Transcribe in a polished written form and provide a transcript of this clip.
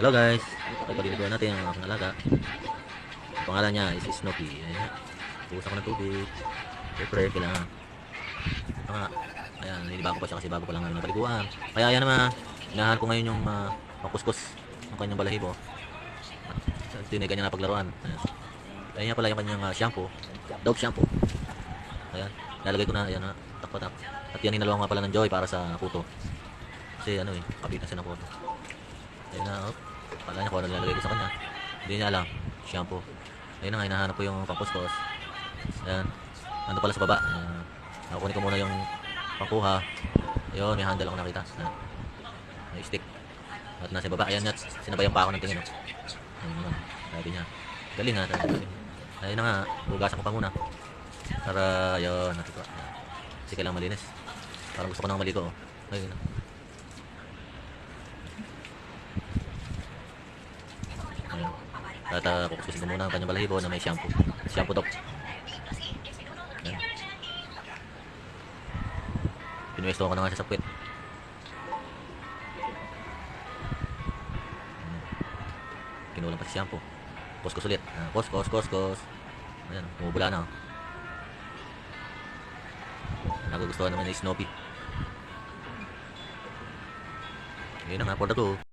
Hello guys, pagpaliliguan natin ang aking alaga. Ang pangalan niya is Snoopy. Ayan. Pusa ko ng tubig. Siyempre, kailangan. Mga, ayan, nilibago pa siya kasi bago pa lang namin napaliguan. Kaya ayan naman, inahan ko ngayon yung makuskus ng kanyang balahibo. At ito yung kanyang napaglaruan. Ayan. Ayan niya pala yung kanyang shampoo. Dove shampoo. Ayan, lalagay ko na, ayan na, takpa-tap. At yan hinalawa nga pala ng Joy para sa puto. Kasi ano eh, kapitan siya ng puto. Ayun na, oh. Kala niya kung ano nilalagay ko sa kanya. Hindi niya alam. Shampoo. Ayun na nga, hinahanap ko yung pangkuskus. Ayan. Ando pala sa baba. Nakukunin ko muna yung pangkuha. Ayun, may handle ako nakita. Ayan. May stick. At nasa baba. Ayan, sinabayan pa ako ng tingin. Oh. Ayun naman. Sabi niya. Galing ha. Ayun na nga, hugasan ko pa muna. Para, ayun, natutuwa. Kasi kailangan malinis. Parang gusto ko nang maligo. Oh. Ayun na. At kukuskusin ko muna ang kanyang balahibo na may shampoo. Shampoo dop. Ayan. Pinuwesto ko na nga siya sa puwet. Kinulang pa si shampoo. Kuskus ulit. Kuskus. Ayan, bumubula na. Nagugustuhan naman ni Snoopy. Ayun na nga, for the two.